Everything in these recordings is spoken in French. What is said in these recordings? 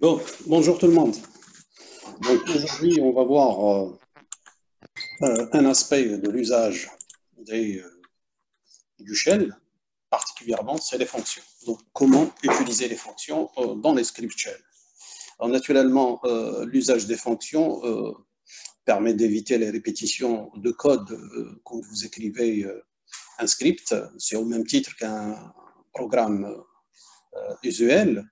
Bon, bonjour tout le monde. Donc aujourd'hui, on va voir un aspect de l'usage du shell, particulièrement, c'est les fonctions. Donc comment utiliser les fonctions dans les scripts shell. Alors naturellement, l'usage des fonctions permet d'éviter les répétitions de code quand vous écrivez un script. C'est au même titre qu'un programme usuel.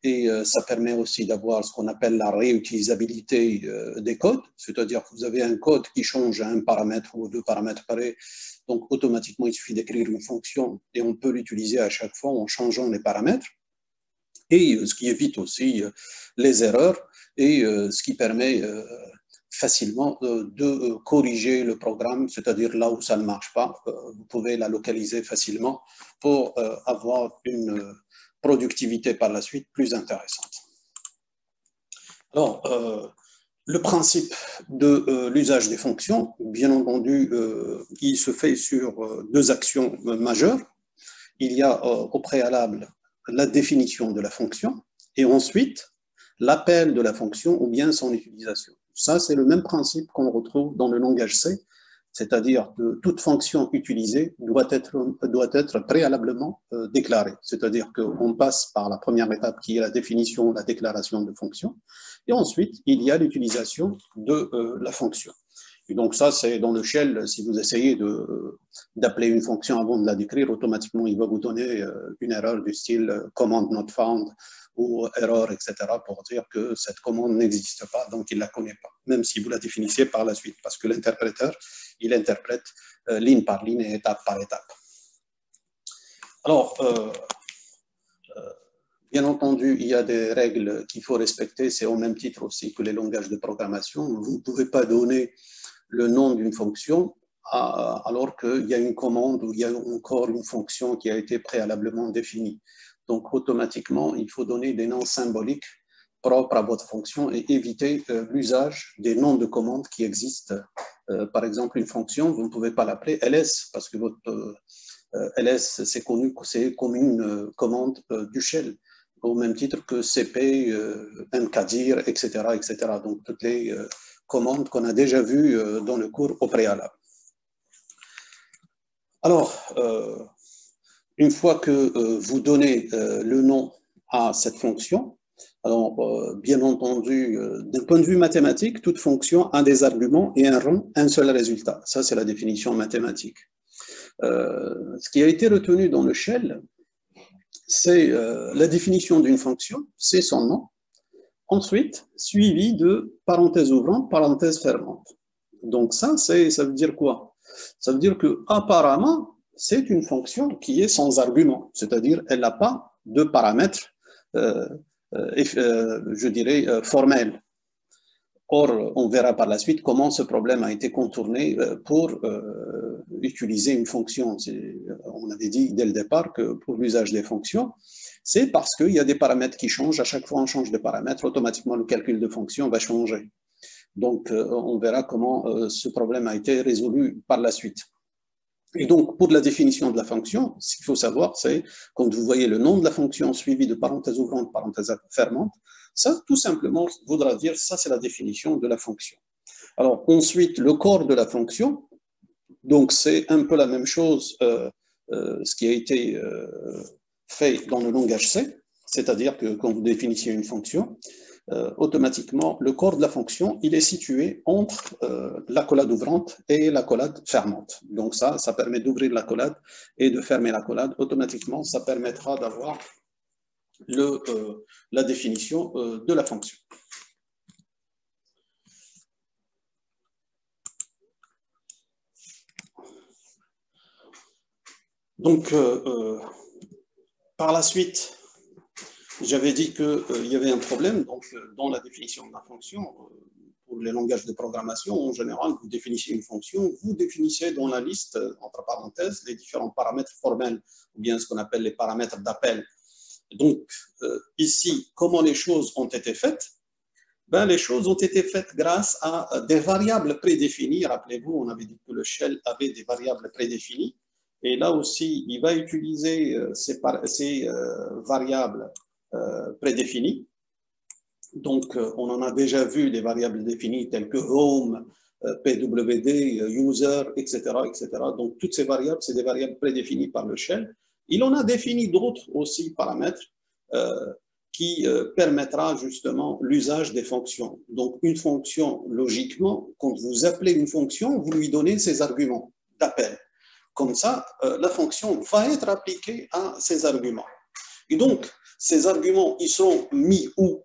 Et ça permet aussi d'avoir ce qu'on appelle la réutilisabilité des codes, c'est-à-dire que vous avez un code qui change à un paramètre ou deux paramètres près, donc automatiquement il suffit d'écrire une fonction et on peut l'utiliser à chaque fois en changeant les paramètres, et ce qui évite aussi les erreurs et ce qui permet facilement de corriger le programme, c'est-à-dire là où ça ne marche pas, vous pouvez la localiser facilement pour avoir une productivité par la suite plus intéressante. Alors, le principe de l'usage des fonctions, bien entendu, il se fait sur deux actions majeures. Il y a au préalable la définition de la fonction et ensuite l'appel de la fonction ou bien son utilisation. Ça, c'est le même principe qu'on retrouve dans le langage C, c'est-à-dire que toute fonction utilisée doit être préalablement déclarée. C'est-à-dire qu'on passe par la première étape qui est la définition, la déclaration de fonction, et ensuite il y a l'utilisation de la fonction. Et donc ça, c'est dans le shell, si vous essayez d'appeler une fonction avant de la décrire, automatiquement, il va vous donner une erreur du style command not found ou erreur, etc., pour dire que cette commande n'existe pas, donc il ne la connaît pas, même si vous la définissez par la suite, parce que l'interpréteur, il interprète ligne par ligne et étape par étape. Alors, bien entendu, il y a des règles qu'il faut respecter, c'est au même titre aussi que les langages de programmation. Vous ne pouvez pas donner le nom d'une fonction alors qu'il y a une commande ou il y a encore une fonction qui a été préalablement définie. Donc, automatiquement, il faut donner des noms symboliques propres à votre fonction et éviter l'usage des noms de commandes qui existent. Par exemple, une fonction, vous ne pouvez pas l'appeler ls parce que votre ls, c'est connu, c'est comme une commande du shell, au même titre que cp, mkdir, etc., etc. Donc, toutes les commandes qu'on a déjà vues dans le cours au préalable. Alors, une fois que vous donnez le nom à cette fonction, alors bien entendu, d'un point de vue mathématique, toute fonction a des arguments et un seul résultat. Ça, c'est la définition mathématique. Ce qui a été retenu dans le shell, c'est la définition d'une fonction, c'est son nom, ensuite suivi de parenthèse ouvrante, parenthèse fermante. Donc ça veut dire quoi? Ça veut dire que apparemment, c'est une fonction qui est sans argument, c'est-à-dire elle n'a pas de paramètres, je dirais, formels. Or, on verra par la suite comment ce problème a été contourné pour utiliser une fonction. On avait dit dès le départ que pour l'usage des fonctions, c'est parce qu'il y a des paramètres qui changent. À chaque fois on change de paramètre, automatiquement le calcul de fonction va changer. Donc, on verra comment ce problème a été résolu par la suite. Et donc, pour la définition de la fonction, ce qu'il faut savoir, c'est quand vous voyez le nom de la fonction suivi de parenthèse ouvrante, parenthèse fermante, ça, tout simplement, voudra dire, ça, c'est la définition de la fonction. Alors, ensuite, le corps de la fonction, donc c'est un peu la même chose, ce qui a été fait dans le langage C, c'est-à-dire que quand vous définissez une fonction, automatiquement, le corps de la fonction, il est situé entre l'accolade ouvrante et l'accolade fermante. Donc ça permet d'ouvrir l'accolade et de fermer l'accolade. Automatiquement, ça permettra d'avoir la définition de la fonction. Donc, par la suite, j'avais dit qu'il y avait un problème donc, dans la définition de la fonction. Pour les langages de programmation, en général, vous définissez une fonction, vous définissez dans la liste, entre parenthèses, les différents paramètres formels, ou bien ce qu'on appelle les paramètres d'appel. Donc, ici, comment les choses ont été faites? Ben, les choses ont été faites grâce à des variables prédéfinies. Rappelez-vous, on avait dit que le shell avait des variables prédéfinies. Et là aussi, il va utiliser ces variables prédéfinies Donc, on en a déjà vu des variables définies telles que home, PWD, user, etc., etc. Donc, toutes ces variables, c'est des variables prédéfinies par le shell. Il en a défini d'autres aussi paramètres qui permettra justement l'usage des fonctions. Donc, une fonction, logiquement, quand vous appelez une fonction, vous lui donnez ses arguments d'appel. Comme ça, la fonction va être appliquée à ces arguments. Et donc, ces arguments, ils seront mis où?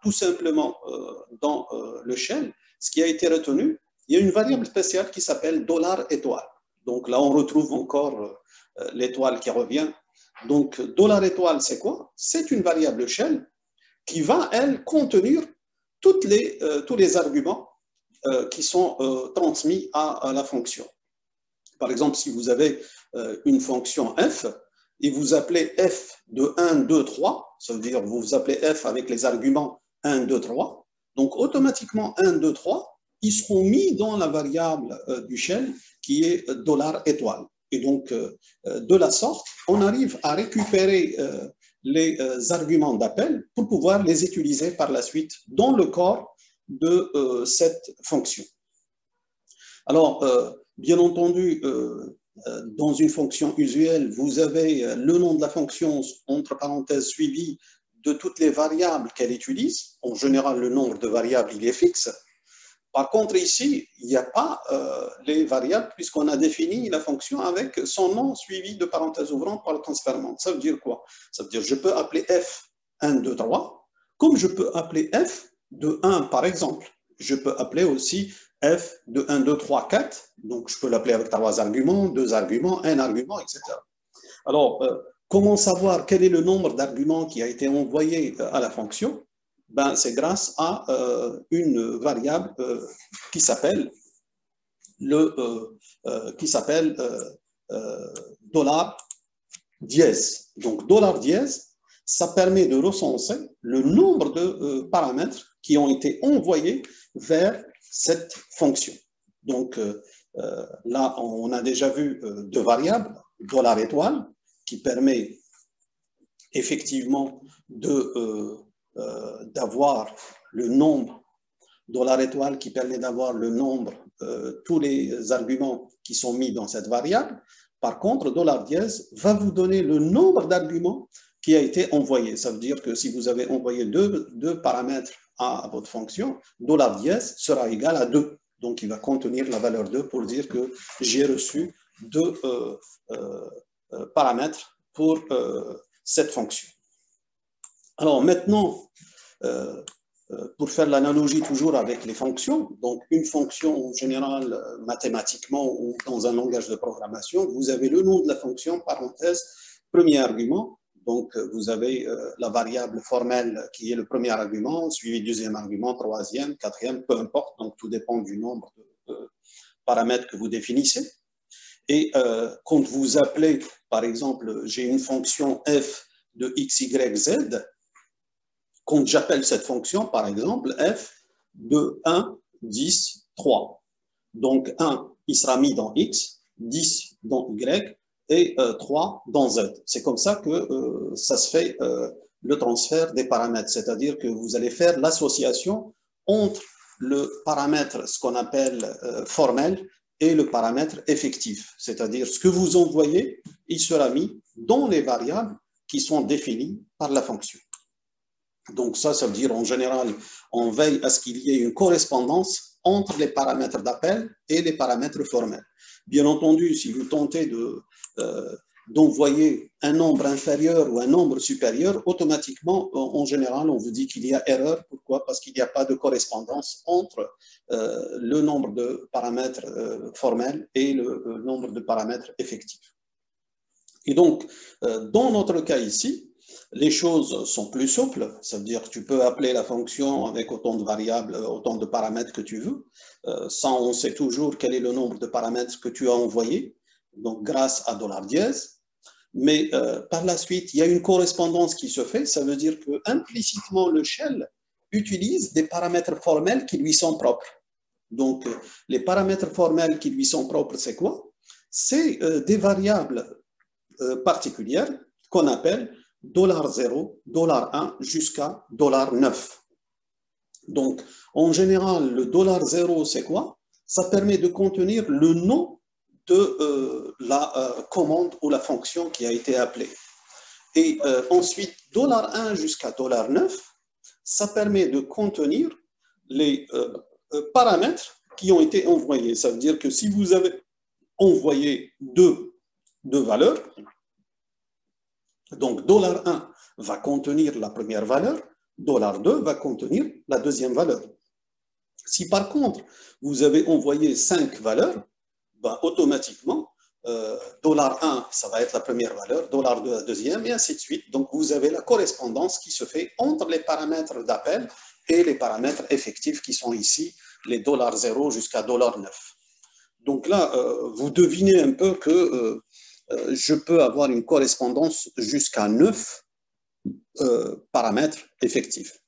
Tout simplement dans le shell. Ce qui a été retenu, il y a une variable spéciale qui s'appelle $étoile. Donc là, on retrouve encore l'étoile qui revient. Donc, $étoile, c'est quoi? C'est une variable shell qui va, elle, contenir tous les arguments qui sont transmis à la fonction. Par exemple, si vous avez une fonction f et vous appelez f de 1, 2, 3, ça veut dire vous appelez f avec les arguments 1, 2, 3, donc automatiquement 1, 2, 3, ils seront mis dans la variable du shell qui est $étoile. Et donc, de la sorte, on arrive à récupérer les arguments d'appel pour pouvoir les utiliser par la suite dans le corps de cette fonction. Alors, bien entendu, dans une fonction usuelle, vous avez le nom de la fonction, entre parenthèses, suivi de toutes les variables qu'elle utilise. En général, le nombre de variables, il est fixe. Par contre, ici, il n'y a pas les variables puisqu'on a défini la fonction avec son nom suivi de parenthèses ouvrantes par le transfèrement. Ça veut dire quoi? Ça veut dire que je peux appeler f 1, 2, 3, comme je peux appeler f de 1, par exemple. Je peux appeler aussi f de 1, 2, 3, 4. Donc, je peux l'appeler avec 3 arguments, 2 arguments, 1 argument, etc. Alors, comment savoir quel est le nombre d'arguments qui a été envoyé à la fonction? C'est grâce à une variable qui s'appelle $dièse. Donc, $dièse, ça permet de recenser le nombre de paramètres qui ont été envoyés vers cette fonction. Donc, là, on a déjà vu deux variables, $étoile, qui permet effectivement d'avoir le nombre, $étoile qui permet d'avoir le nombre, tous les arguments qui sont mis dans cette variable. Par contre, $dièse va vous donner le nombre d'arguments qui a été envoyé. Ça veut dire que si vous avez envoyé deux paramètres à votre fonction, $dièse sera égal à 2. Donc, il va contenir la valeur 2 pour dire que j'ai reçu 2 paramètres pour cette fonction. Alors maintenant, pour faire l'analogie toujours avec les fonctions, donc une fonction en général mathématiquement ou dans un langage de programmation, vous avez le nom de la fonction, parenthèse, premier argument, donc vous avez la variable formelle qui est le premier argument, suivi du deuxième argument, troisième, quatrième, peu importe, donc tout dépend du nombre de paramètres que vous définissez. Et quand vous appelez, par exemple, j'ai une fonction f de x, y, z, quand j'appelle cette fonction, par exemple, f de 1, 10, 3. Donc 1, il sera mis dans x, 10 dans y et 3 dans z. C'est comme ça que ça se fait le transfert des paramètres, c'est-à-dire que vous allez faire l'association entre le paramètre, ce qu'on appelle formel, et le paramètre effectif, c'est-à-dire ce que vous envoyez, il sera mis dans les variables qui sont définies par la fonction. Donc ça veut dire en général, on veille à ce qu'il y ait une correspondance entre les paramètres d'appel et les paramètres formels. Bien entendu, si vous tentez d'envoyer un nombre inférieur ou un nombre supérieur, automatiquement, en général, on vous dit qu'il y a erreur. Pourquoi? Parce qu'il n'y a pas de correspondance entre le nombre de paramètres formels et le nombre de paramètres effectifs. Et donc, dans notre cas ici, les choses sont plus souples, ça veut dire que tu peux appeler la fonction avec autant de variables, autant de paramètres que tu veux. Ça, on sait toujours quel est le nombre de paramètres que tu as envoyés, donc grâce à $dièse. Mais par la suite, il y a une correspondance qui se fait, ça veut dire que implicitement le shell utilise des paramètres formels qui lui sont propres. Donc, les paramètres formels qui lui sont propres, c'est quoi? C'est des variables particulières qu'on appelle $0, $1 jusqu'à $9. Donc, en général, le $0, c'est quoi? Ça permet de contenir le nom de la commande ou la fonction qui a été appelée. Et ensuite, $1 jusqu'à $9, ça permet de contenir les paramètres qui ont été envoyés. Ça veut dire que si vous avez envoyé deux valeurs, donc $1 va contenir la première valeur, $2 va contenir la deuxième valeur. Si par contre, vous avez envoyé 5 valeurs, ben, automatiquement, $1, ça va être la première valeur, $2 la deuxième, et ainsi de suite. Donc, vous avez la correspondance qui se fait entre les paramètres d'appel et les paramètres effectifs qui sont ici, les $0 jusqu'à $9. Donc là, vous devinez un peu que je peux avoir une correspondance jusqu'à 9 paramètres effectifs.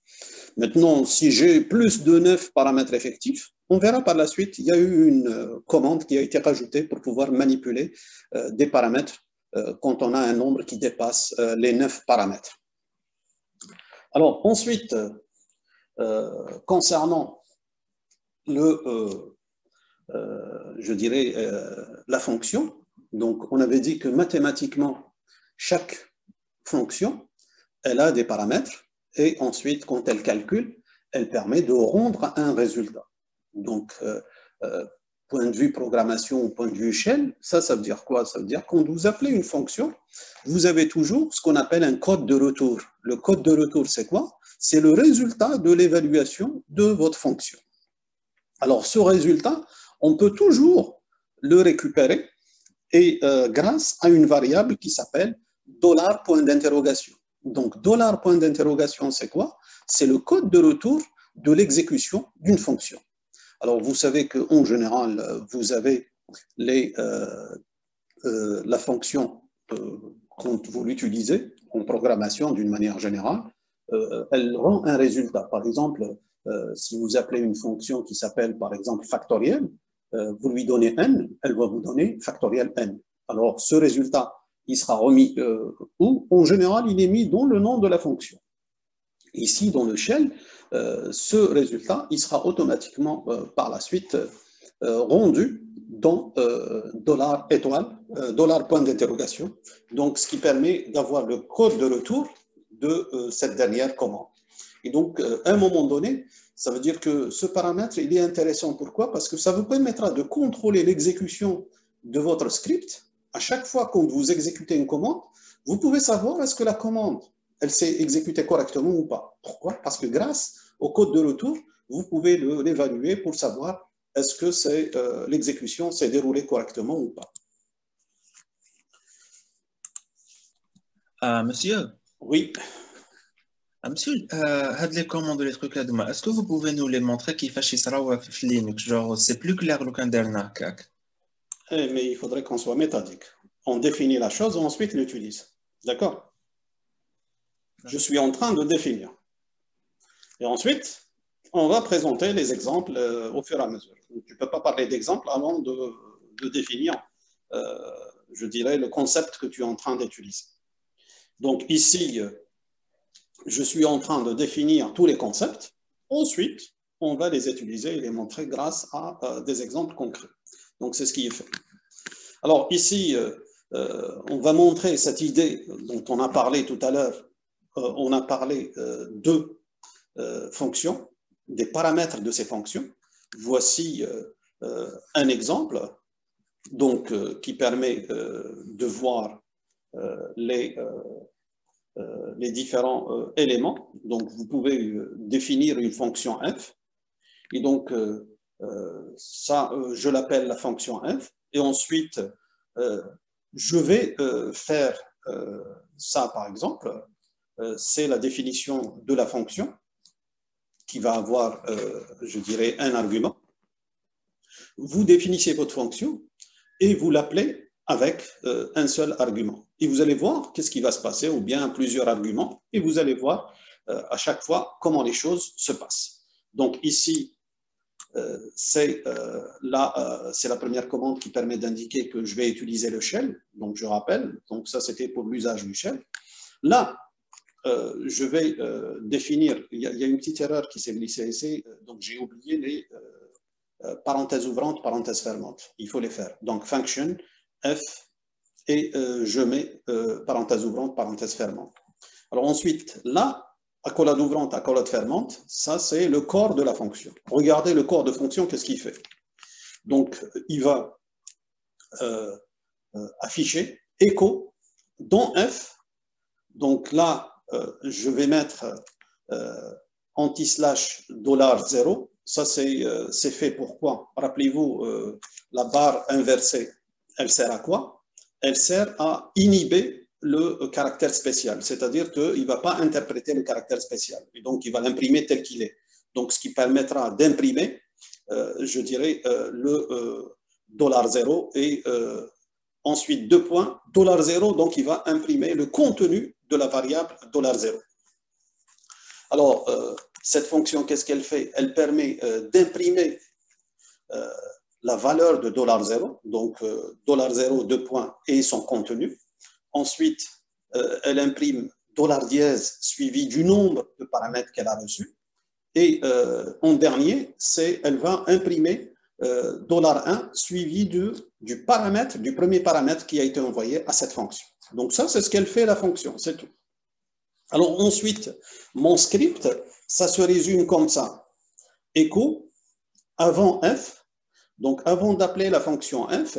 Maintenant, si j'ai plus de 9 paramètres effectifs, on verra par la suite, il y a eu une commande qui a été rajoutée pour pouvoir manipuler des paramètres quand on a un nombre qui dépasse les 9 paramètres. Alors, ensuite, concernant je dirais, la fonction, donc on avait dit que mathématiquement, chaque fonction, elle a des paramètres, et ensuite, quand elle calcule, elle permet de rendre un résultat. Donc, point de vue programmation, point de vue shell, ça veut dire quoi? Ça veut dire quand vous appelez une fonction, vous avez toujours ce qu'on appelle un code de retour. Le code de retour, c'est quoi? C'est le résultat de l'évaluation de votre fonction. Alors, ce résultat, on peut toujours le récupérer et grâce à une variable qui s'appelle $point d'interrogation. Donc, $point d'interrogation, c'est quoi? C'est le code de retour de l'exécution d'une fonction. Alors, vous savez qu'en général, vous avez la fonction, quand vous l'utilisez en programmation d'une manière générale, elle rend un résultat. Par exemple, si vous appelez une fonction qui s'appelle, par exemple, factoriel, vous lui donnez n, elle va vous donner factoriel n. Alors, ce résultat, il sera remis où? En général, il est mis dans le nom de la fonction. Ici, dans le shell, ce résultat, il sera automatiquement par la suite rendu dans $point d'interrogation. Donc, ce qui permet d'avoir le code de retour de cette dernière commande. Et donc, à un moment donné, ça veut dire que ce paramètre, il est intéressant. Pourquoi? Parce que ça vous permettra de contrôler l'exécution de votre script. À chaque fois que vous exécutez une commande, vous pouvez savoir est-ce que la commande, elle s'est exécutée correctement ou pas. Pourquoi? Parce que grâce au code de retour, vous pouvez l'évaluer pour savoir est-ce que l'exécution s'est déroulée correctement ou pas. Monsieur? Oui. Monsieur, les commandes, les trucs là-dedans, est-ce que vous pouvez nous les montrer qui fâchent ça ou Linux? Genre, c'est plus clair le canderna. Mais il faudrait qu'on soit méthodique. On définit la chose et ensuite l'utilise. D'accord? Je suis en train de définir. Et ensuite, on va présenter les exemples au fur et à mesure. Tu ne peux pas parler d'exemples avant de définir, je dirais, le concept que tu es en train d'utiliser. Donc ici, je suis en train de définir tous les concepts. Ensuite, on va les utiliser et les montrer grâce à des exemples concrets. Donc, c'est ce qui est fait. Alors, ici, on va montrer cette idée dont on a parlé tout à l'heure. On a parlé de fonctions, des paramètres de ces fonctions. Voici un exemple donc, qui permet de voir les différents éléments. Donc, vous pouvez définir une fonction f. Et donc, ça, je l'appelle la fonction f. Et ensuite, je vais faire ça, par exemple. C'est la définition de la fonction qui va avoir, je dirais, un argument. Vous définissez votre fonction et vous l'appelez avec un seul argument. Et vous allez voir qu'est-ce qui va se passer, ou bien plusieurs arguments, et vous allez voir à chaque fois comment les choses se passent. Donc ici, c'est la première commande qui permet d'indiquer que je vais utiliser le shell. Donc je rappelle, donc ça c'était pour l'usage du shell. Là, je vais définir, il y a une petite erreur qui s'est glissée ici, donc j'ai oublié les parenthèses ouvrantes, parenthèses fermantes. Il faut les faire. Donc, function, f, et je mets parenthèse ouvrante, parenthèse fermante. Alors ensuite, là, accolade ouvrante, accolade fermante, ça c'est le corps de la fonction. Regardez le corps de fonction, qu'est-ce qu'il fait? Donc, il va afficher echo dans f. Donc là, je vais mettre anti-slash $0. Ça, c'est fait pourquoi? Rappelez-vous, la barre inversée, elle sert à quoi? Elle sert à inhiber le caractère spécial, c'est-à-dire qu'il ne va pas interpréter le caractère spécial, et donc il va l'imprimer tel qu'il est. Donc, ce qui permettra d'imprimer, je dirais, le $0 et ensuite 2 points, $0, donc il va imprimer le contenu de la variable $0. Alors, cette fonction, qu'est-ce qu'elle fait? Elle permet d'imprimer la valeur de $0, donc $0, 2 points, et son contenu. Ensuite, elle imprime $dièse suivi du nombre de paramètres qu'elle a reçus. Et en dernier, elle va imprimer $1 suivi du paramètre, du premier paramètre qui a été envoyé à cette fonction. Donc ça, c'est ce qu'elle fait la fonction, c'est tout. Alors ensuite, mon script, ça se résume comme ça. Echo, avant f, donc avant d'appeler la fonction f,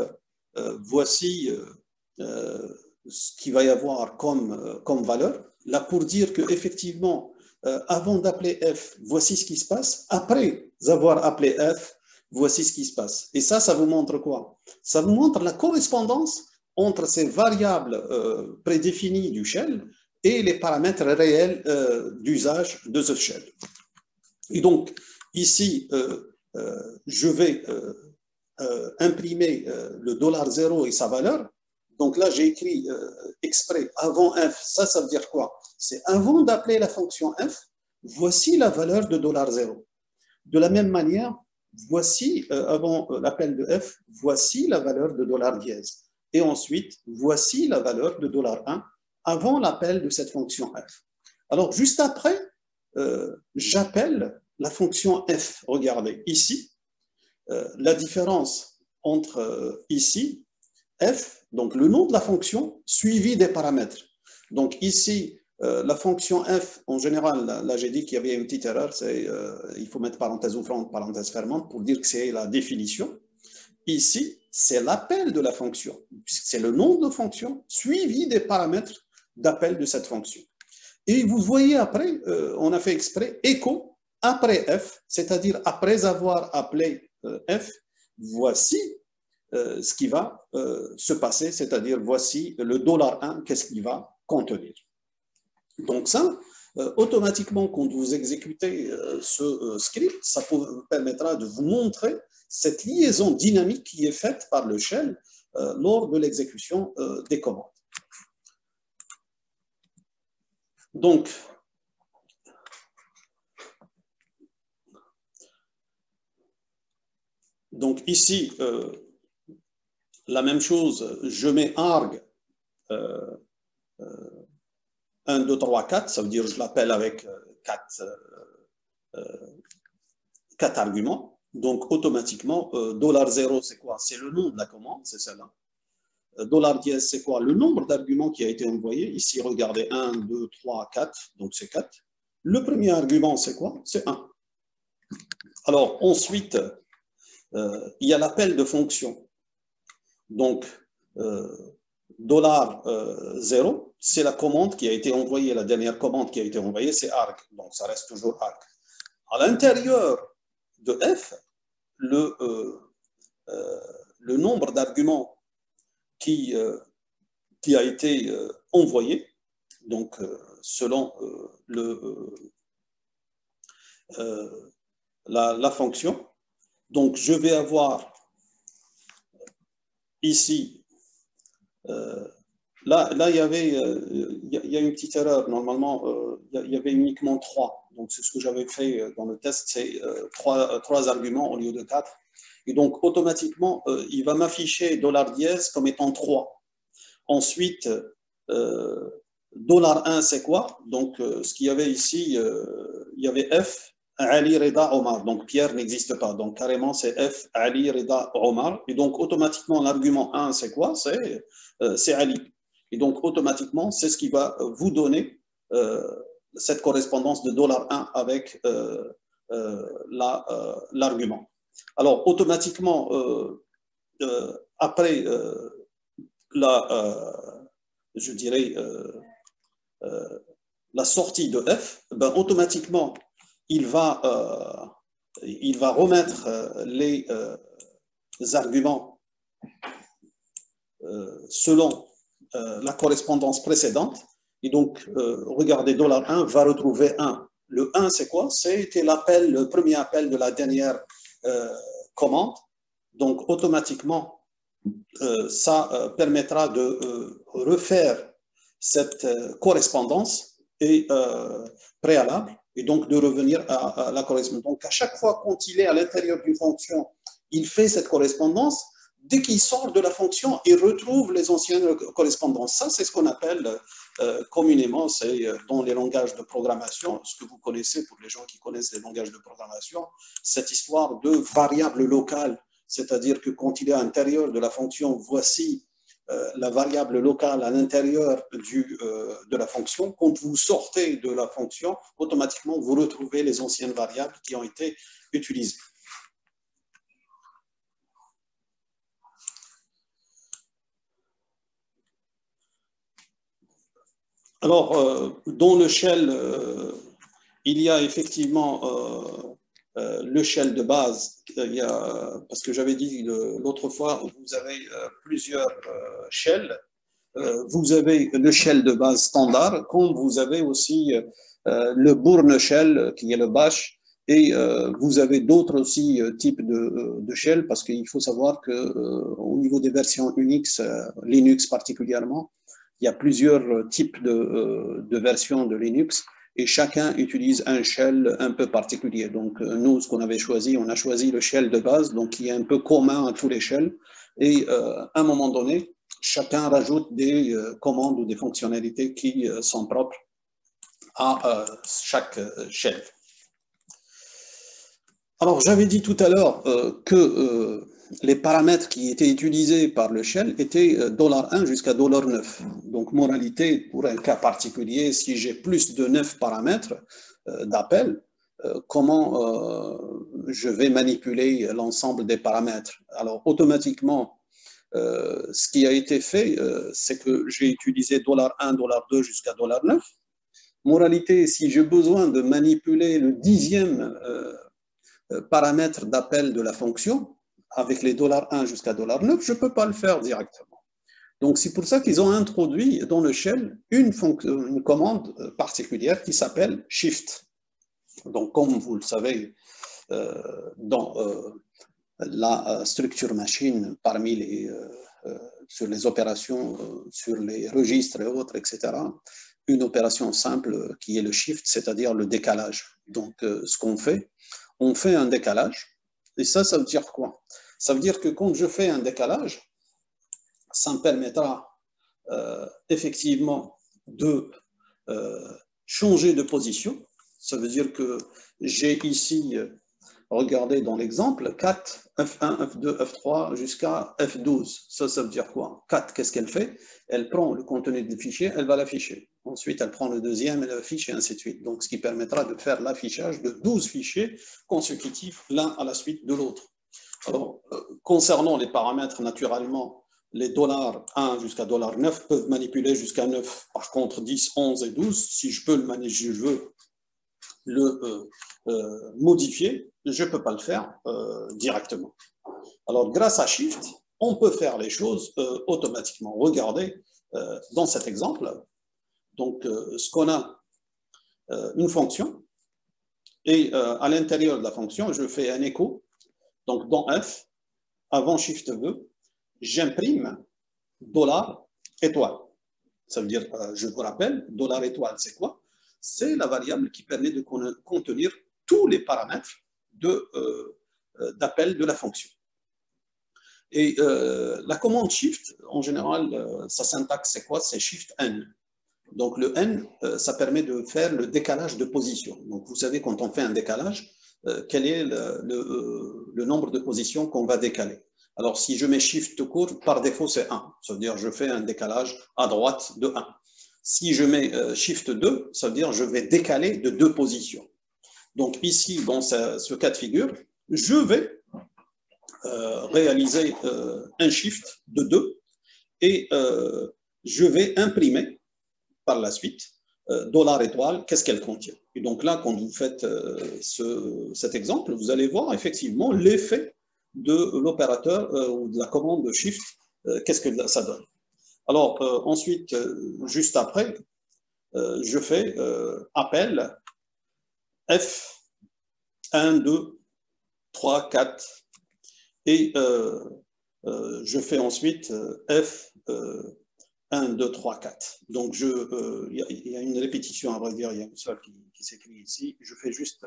voici ce qu'il va y avoir comme valeur. Là, pour dire qu'effectivement, avant d'appeler f, voici ce qui se passe. Après avoir appelé f, voici ce qui se passe. Et ça vous montre quoi? Ça vous montre la correspondance entre ces variables prédéfinies du shell et les paramètres réels d'usage de ce shell. Et donc, ici, je vais imprimer le $0 et sa valeur. Donc là, j'ai écrit exprès avant f. Ça veut dire quoi? C'est avant d'appeler la fonction f, voici la valeur de $0. De la même manière, voici, avant l'appel de f, voici la valeur de $dièse. Et ensuite, voici la valeur de $1 avant l'appel de cette fonction f. Alors, juste après, j'appelle la fonction f. Regardez, ici, la différence entre ici, f, donc le nom de la fonction, suivi des paramètres. Donc ici, la fonction f, en général, là j'ai dit qu'il y avait une petite erreur, il faut mettre parenthèse ouvrante, parenthèse fermante pour dire que c'est la définition. Ici, c'est l'appel de la fonction, puisque c'est le nom de la fonction suivi des paramètres d'appel de cette fonction. Et vous voyez après, on a fait exprès, echo après f, c'est-à-dire après avoir appelé f, voici ce qui va se passer, c'est-à-dire voici le $1, qu'est-ce qu'il va contenir. Donc ça, automatiquement, quand vous exécutez ce script, ça vous permettra de vous montrer cette liaison dynamique qui est faite par le shell lors de l'exécution des commandes. Donc ici, la même chose, je mets arg 1, 2, 3, 4, ça veut dire que je l'appelle avec 4 arguments. Donc automatiquement, $0, c'est quoi? C'est le nom de la commande, c'est celle-là. $dièse, c'est quoi? Le nombre d'arguments qui a été envoyé. Ici, regardez, 1, 2, 3, 4, donc c'est 4. Le premier argument, c'est quoi? C'est 1. Alors ensuite, il y a l'appel de fonction. Donc, $0, c'est la commande qui a été envoyée, la dernière commande qui a été envoyée, c'est arg. Donc, ça reste toujours arg. À l'intérieur de f, le nombre d'arguments qui a été envoyé, donc selon la fonction. Donc, je vais avoir ici, là il y a une petite erreur. Normalement, il y avait uniquement 3. Donc, c'est ce que j'avais fait dans le test, c'est 3 arguments au lieu de 4. Et donc, automatiquement, il va m'afficher $dièse comme étant 3. Ensuite, $1, c'est quoi? Donc, ce qu'il y avait ici, il y avait F, Ali, Reda, Omar. Donc, Pierre n'existe pas. Donc, carrément, c'est F, Ali, Reda, Omar. Et donc, automatiquement, l'argument 1, c'est quoi? C'est Ali. Et donc, automatiquement, c'est ce qui va vous donner cette correspondance de $1 avec l'argument. Alors, automatiquement, après je dirais, la sortie de F, ben, automatiquement, il va remettre les arguments selon la correspondance précédente. Et donc, regardez, $1 va retrouver 1. Le 1, c'est quoi? C'était le premier appel de la dernière commande. Donc, automatiquement, ça permettra de refaire cette correspondance préalable et donc de revenir à la correspondance. Donc, à chaque fois quand il est à l'intérieur d'une fonction, il fait cette correspondance. Dès qu'il sort de la fonction, il retrouve les anciennes correspondances. Ça, c'est ce qu'on appelle communément, c'est dans les langages de programmation, ce que vous connaissez pour les gens qui connaissent les langages de programmation, cette histoire de variable locale, c'est-à-dire que quand il est à l'intérieur de la fonction, voici la variable locale à l'intérieur de la fonction. Quand vous sortez de la fonction, automatiquement, vous retrouvez les anciennes variables qui ont été utilisées. Alors, dans le shell, il y a effectivement le shell de base, parce que j'avais dit l'autre fois, vous avez plusieurs shells. Vous avez le shell de base standard, comme vous avez aussi le Bourne shell, qui est le bash, et vous avez d'autres aussi types de shell, parce qu'il faut savoir qu'au niveau des versions Unix, Linux particulièrement, il y a plusieurs types de versions de Linux, et chacun utilise un shell un peu particulier. Donc, nous, ce qu'on avait choisi, on a choisi le shell de base, donc qui est un peu commun à tous les shells. Et à un moment donné, chacun rajoute des commandes ou des fonctionnalités qui sont propres à chaque shell. Alors, j'avais dit tout à l'heure que les paramètres qui étaient utilisés par le shell étaient $1 jusqu'à $9. Donc, moralité, pour un cas particulier, si j'ai plus de 9 paramètres d'appel, comment je vais manipuler l'ensemble des paramètres? Alors, automatiquement, ce qui a été fait, c'est que j'ai utilisé $1, $2 jusqu'à $9. Moralité, si j'ai besoin de manipuler le 10e paramètre d'appel de la fonction, avec les $1 jusqu'à $9, je ne peux pas le faire directement. Donc, c'est pour ça qu'ils ont introduit dans le shell une commande particulière qui s'appelle shift. Donc, comme vous le savez, dans la structure machine, parmi sur les opérations, sur les registres et autres, etc., une opération simple qui est le shift, c'est-à-dire le décalage. Donc, ce qu'on fait, on fait un décalage. Et ça veut dire quoi? Ça veut dire que quand je fais un décalage, ça me permettra effectivement de changer de position. Ça veut dire que j'ai ici, regardez dans l'exemple, 4, F1, F2, F3 jusqu'à F12. Ça veut dire quoi? 4, qu'est-ce qu'elle fait? Elle prend le contenu du fichier, elle va l'afficher. Ensuite, elle prend le deuxième, elle l'affiche et ainsi de suite. Donc, ce qui permettra de faire l'affichage de 12 fichiers consécutifs l'un à la suite de l'autre. Alors, concernant les paramètres, naturellement, les $1 jusqu'à $9 peuvent manipuler jusqu'à 9. Par contre, 10, 11 et 12, si je peux le manipuler, je veux le modifier, je ne peux pas le faire directement. Alors, grâce à Shift, on peut faire les choses automatiquement. Regardez, dans cet exemple, donc, ce qu'on a, une fonction, et à l'intérieur de la fonction, je fais un écho. Donc, dans F, avant Shift V, j'imprime $étoile. Ça veut dire, je vous rappelle, $étoile, c'est quoi? C'est la variable qui permet de contenir tous les paramètres d'appel de la fonction. Et la commande Shift, en général, sa syntaxe, c'est quoi? C'est Shift N. Donc le n, ça permet de faire le décalage de position. Donc vous savez, quand on fait un décalage, quel est le nombre de positions qu'on va décaler. Alors si je mets shift tout court, par défaut c'est 1. Ça veut dire je fais un décalage à droite de 1. Si je mets shift 2, ça veut dire je vais décaler de 2 positions. Donc ici, dans ce cas de figure, je vais réaliser un shift de 2 et je vais imprimer par la suite $étoile, qu'est-ce qu'elle contient. Et donc là, quand vous faites cet exemple, vous allez voir effectivement l'effet de l'opérateur ou de la commande shift, qu'est-ce que ça donne. Alors ensuite, juste après, je fais appel F 1, 2, 3, 4 et je fais ensuite F 1, 2, 3, 4. Donc, il y a une répétition, à vrai dire, il y a une seule qui s'écrit ici. Je fais juste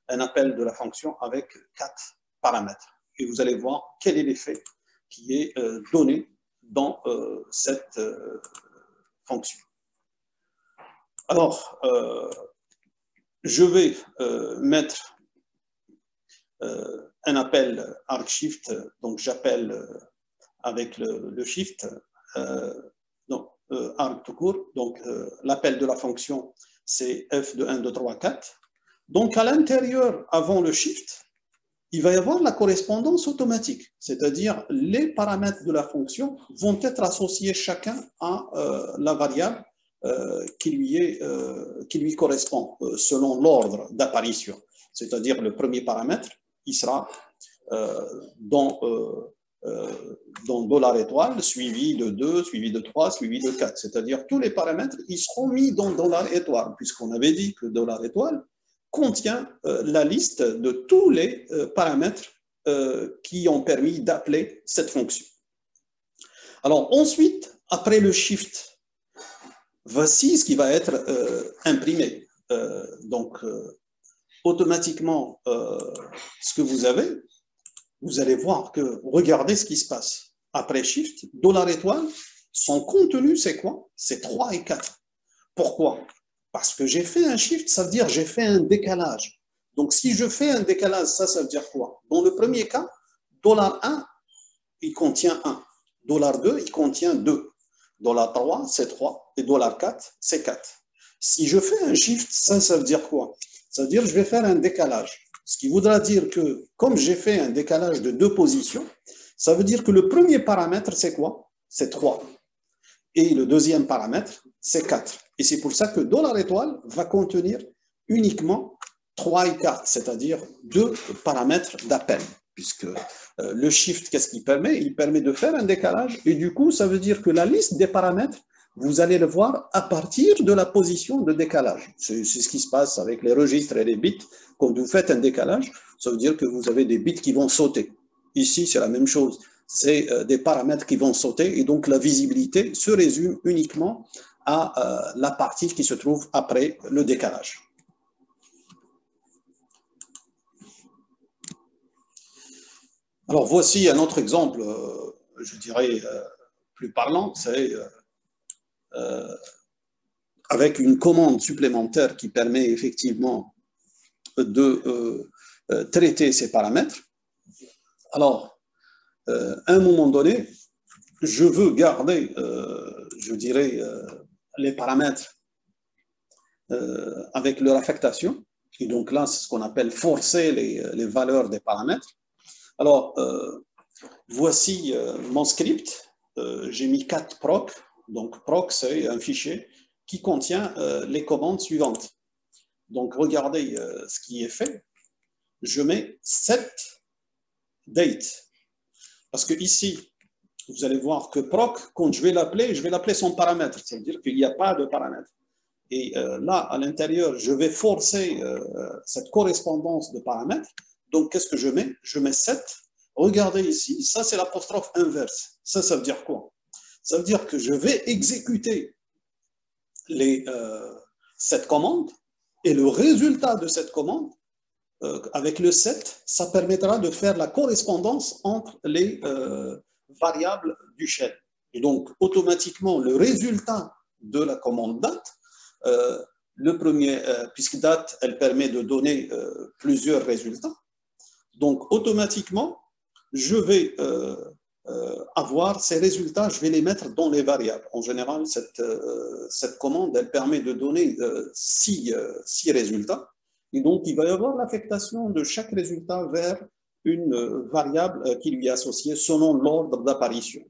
un appel de la fonction avec 4 paramètres. Et vous allez voir quel est l'effet qui est donné dans cette fonction. Alors, je vais mettre un appel arc-shift, donc j'appelle avec le shift, arc tout court, donc l'appel de la fonction c'est f de 1, 2, 3, 4. Donc à l'intérieur, avant le shift, il va y avoir la correspondance automatique, c'est-à-dire les paramètres de la fonction vont être associés chacun à la variable qui lui correspond selon l'ordre d'apparition. C'est-à-dire le premier paramètre, il sera dans $étoile, suivi de 2, suivi de 3, suivi de 4. C'est-à-dire tous les paramètres, ils seront mis dans $étoile, puisqu'on avait dit que $étoile contient la liste de tous les paramètres qui ont permis d'appeler cette fonction. Alors ensuite, après le shift, voici ce qui va être imprimé. Automatiquement, ce que vous allez voir que, regardez ce qui se passe. Après shift, $étoile, son contenu, c'est quoi? C'est 3 et 4. Pourquoi? Parce que j'ai fait un shift, ça veut dire j'ai fait un décalage. Donc, si je fais un décalage, ça veut dire quoi? Dans le premier cas, $1, il contient 1. $2, il contient 2. $3, c'est 3. Et $4, c'est 4. Si je fais un shift, ça veut dire quoi? Ça veut dire que je vais faire un décalage. Ce qui voudra dire que, comme j'ai fait un décalage de 2 positions, ça veut dire que le premier paramètre, c'est quoi? C'est 3. Et le deuxième paramètre, c'est 4. Et c'est pour ça que $étoile va contenir uniquement 3 et 4, c'est-à-dire 2 paramètres d'appel. Puisque le shift, qu'est-ce qu'il permet? Il permet de faire un décalage. Et du coup, ça veut dire que la liste des paramètres, vous allez le voir à partir de la position de décalage. C'est ce qui se passe avec les registres et les bits. Quand vous faites un décalage, ça veut dire que vous avez des bits qui vont sauter. Ici, c'est la même chose. C'est des paramètres qui vont sauter et donc la visibilité se résume uniquement à la partie qui se trouve après le décalage. Alors, voici un autre exemple, je dirais, plus parlant. C'est avec une commande supplémentaire qui permet effectivement de traiter ces paramètres. Alors, à un moment donné, je veux garder, je dirais, les paramètres avec leur affectation. Et donc là, c'est ce qu'on appelle forcer les valeurs des paramètres. Alors, voici mon script. J'ai mis 4 proc. Donc, proc, c'est un fichier qui contient les commandes suivantes. Donc, regardez ce qui est fait. Je mets set date. Parce que ici, vous allez voir que proc, quand je vais l'appeler son paramètre. Ça veut dire qu'il n'y a pas de paramètre. Et là, à l'intérieur, je vais forcer cette correspondance de paramètres. Donc, qu'est-ce que je mets? Je mets set. Regardez ici, ça, c'est l'apostrophe inverse. Ça veut dire quoi? Ça veut dire que je vais exécuter cette commande et le résultat de cette commande, avec le set, ça permettra de faire la correspondance entre les variables du shell. Et donc, automatiquement, le résultat de la commande date. Le premier, puisque date, elle permet de donner plusieurs résultats. Donc, automatiquement, je vais avoir ces résultats, je vais les mettre dans les variables. En général, cette commande, elle permet de donner six résultats. Et donc, il va y avoir l'affectation de chaque résultat vers une variable qui lui est associée selon l'ordre d'apparition.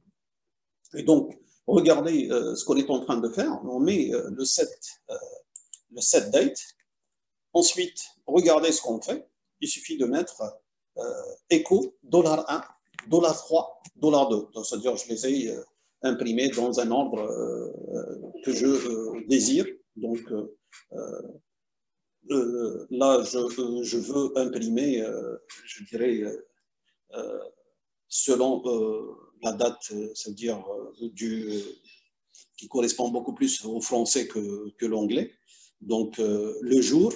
Et donc, regardez ce qu'on est en train de faire. On met le set date. Ensuite, regardez ce qu'on fait. Il suffit de mettre echo $1, $3, $2. C'est-à-dire, je les ai imprimés dans un ordre que je désire. Donc, là, je veux imprimer, je dirais, selon la date, c'est-à-dire qui correspond beaucoup plus au français que l'anglais. Donc, le jour,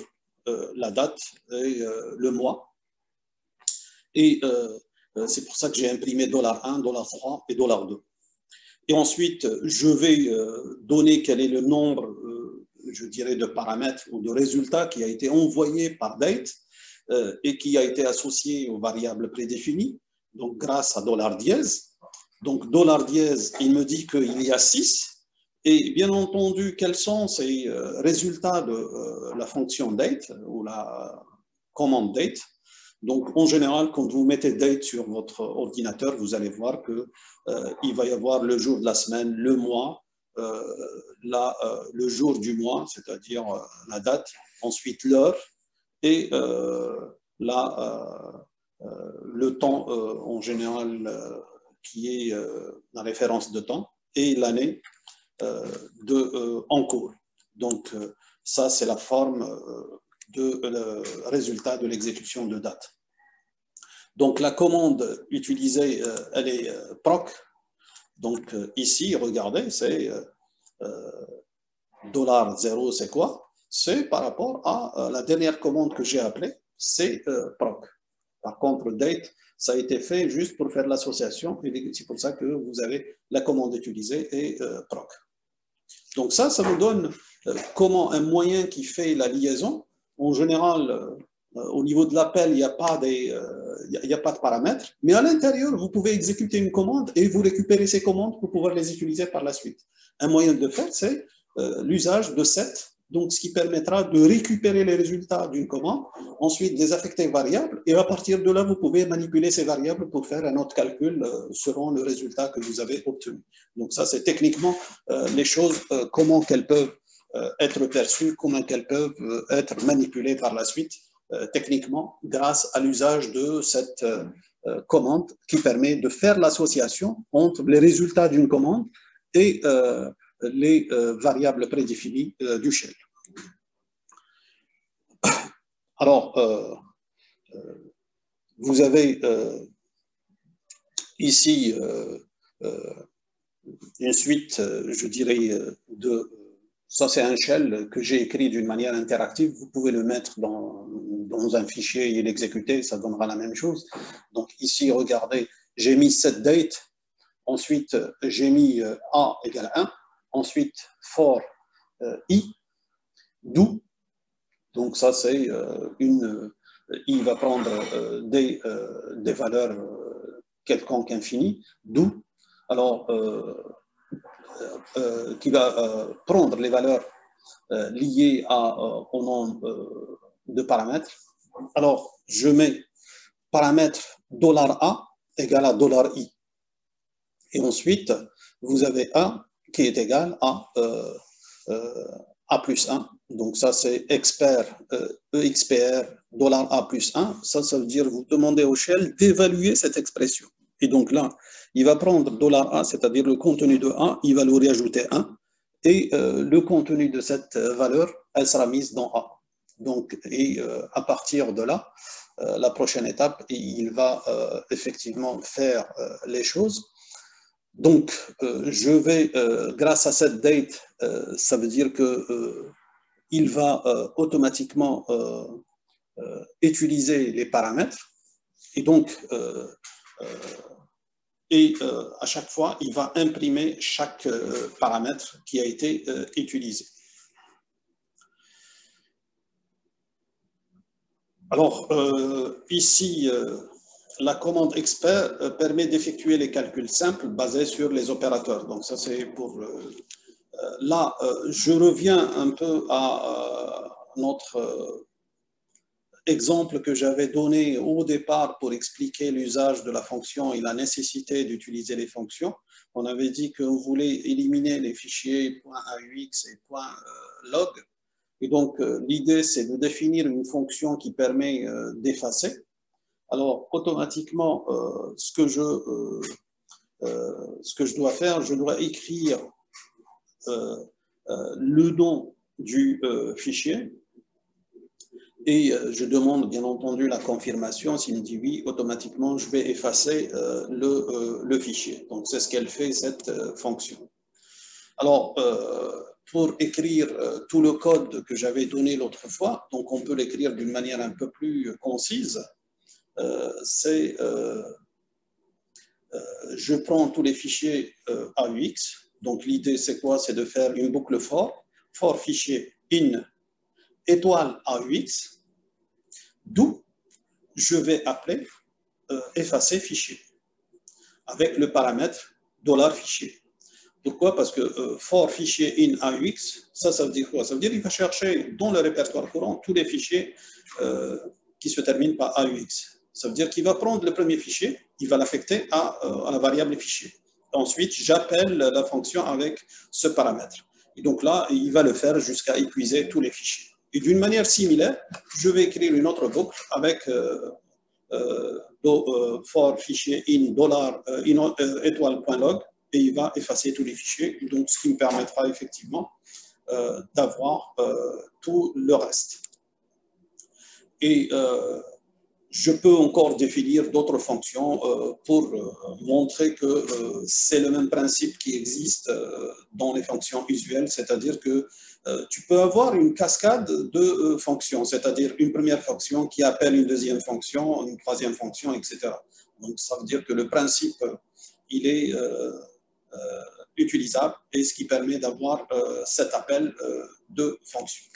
la date et le mois. Et c'est pour ça que j'ai imprimé $1, $3 et $2. Et ensuite, je vais donner quel est le nombre, je dirais, de paramètres ou de résultats qui a été envoyé par date et qui a été associé aux variables prédéfinies, donc grâce à $dièse. Donc, $dièse, il me dit qu'il y a 6. Et bien entendu, quels sont ces résultats de la fonction date ou la commande date? Donc, en général, quand vous mettez date sur votre ordinateur, vous allez voir qu'il va y avoir le jour de la semaine, le mois, le jour du mois, c'est-à-dire la date, ensuite l'heure et le temps en général qui est la référence de temps et l'année en cours. Donc, ça, c'est la forme de résultat de l'exécution de date. Donc, la commande utilisée, elle est proc. Donc, ici, regardez, c'est $0, c'est quoi? C'est par rapport à la dernière commande que j'ai appelée, c'est proc. Par contre, date, ça a été fait juste pour faire l'association et c'est pour ça que vous avez la commande utilisée et proc. Donc ça nous donne comment un moyen qui fait la liaison. En général, au niveau de l'appel, il n'y a pas de paramètres, mais à l'intérieur, vous pouvez exécuter une commande et vous récupérez ces commandes pour pouvoir les utiliser par la suite. Un moyen de faire, c'est l'usage de set, donc ce qui permettra de récupérer les résultats d'une commande, ensuite les affecter variables, et à partir de là, vous pouvez manipuler ces variables pour faire un autre calcul selon le résultat que vous avez obtenu. Donc ça, c'est techniquement les choses, comment qu'elles peuvent être perçues, comment qu'elles peuvent être manipulées par la suite, techniquement, grâce à l'usage de cette commande qui permet de faire l'association entre les résultats d'une commande et les variables prédéfinies du shell. Alors, vous avez ici une suite, je dirais, ça c'est un shell que j'ai écrit d'une manière interactive. Vous pouvez le mettre dans un fichier et l'exécuter, ça donnera la même chose. Donc ici, regardez, j'ai mis set date, ensuite j'ai mis A égale 1, ensuite for I, do. Donc ça c'est I va prendre des valeurs quelconques infinies, do. Alors, qui va prendre les valeurs liées au nombre de paramètres. Alors, je mets paramètre $A égale à $I. Et ensuite, vous avez A qui est égal à A plus 1. Donc ça, c'est expr, EXPR $A plus 1. Ça veut dire vous demandez au shell d'évaluer cette expression. Et donc là, il va prendre $A, c'est-à-dire le contenu de A, il va lui rajouter 1. Et le contenu de cette valeur, elle sera mise dans A. Donc, et à partir de là, la prochaine étape, il va effectivement faire les choses. Donc, je vais, grâce à cette date, ça veut dire qu'il va automatiquement utiliser les paramètres. Et donc, et à chaque fois, il va imprimer chaque paramètre qui a été utilisé. Alors, ici, la commande expert permet d'effectuer les calculs simples basés sur les opérateurs. Donc, ça, c'est pour... là, je reviens un peu à notre exemple que j'avais donné au départ pour expliquer l'usage de la fonction et la nécessité d'utiliser les fonctions. On avait dit qu'on voulait éliminer les fichiers .aux et .log. Et donc, l'idée, c'est de définir une fonction qui permet d'effacer. Alors, automatiquement, ce que je dois faire, je dois écrire le nom du fichier et je demande bien entendu la confirmation. S'il me dit oui, automatiquement, je vais effacer le fichier. Donc, c'est ce qu'elle fait, cette fonction. Alors, pour écrire tout le code que j'avais donné l'autre fois, donc on peut l'écrire d'une manière un peu plus concise. Je prends tous les fichiers AUX. Donc l'idée c'est quoi? C'est de faire une boucle for fichier in étoile AUX, d'où je vais appeler effacer fichier avec le paramètre $fichier. Pourquoi? Parce que for fichier in AUX, ça veut dire quoi? Ça veut dire qu'il va chercher dans le répertoire courant tous les fichiers qui se terminent par AUX. Ça veut dire qu'il va prendre le premier fichier, il va l'affecter à la variable fichier. Ensuite, j'appelle la fonction avec ce paramètre. Et donc là, il va le faire jusqu'à épuiser tous les fichiers. Et d'une manière similaire, je vais écrire une autre boucle avec for fichier in $étoile.log et il va effacer tous les fichiers. Donc, ce qui me permettra effectivement d'avoir tout le reste. Et je peux encore définir d'autres fonctions pour montrer que c'est le même principe qui existe dans les fonctions usuelles, c'est-à-dire que tu peux avoir une cascade de fonctions, c'est-à-dire une première fonction qui appelle une deuxième fonction, une troisième fonction, etc. Donc, ça veut dire que le principe, il est utilisable et ce qui permet d'avoir cet appel de fonction.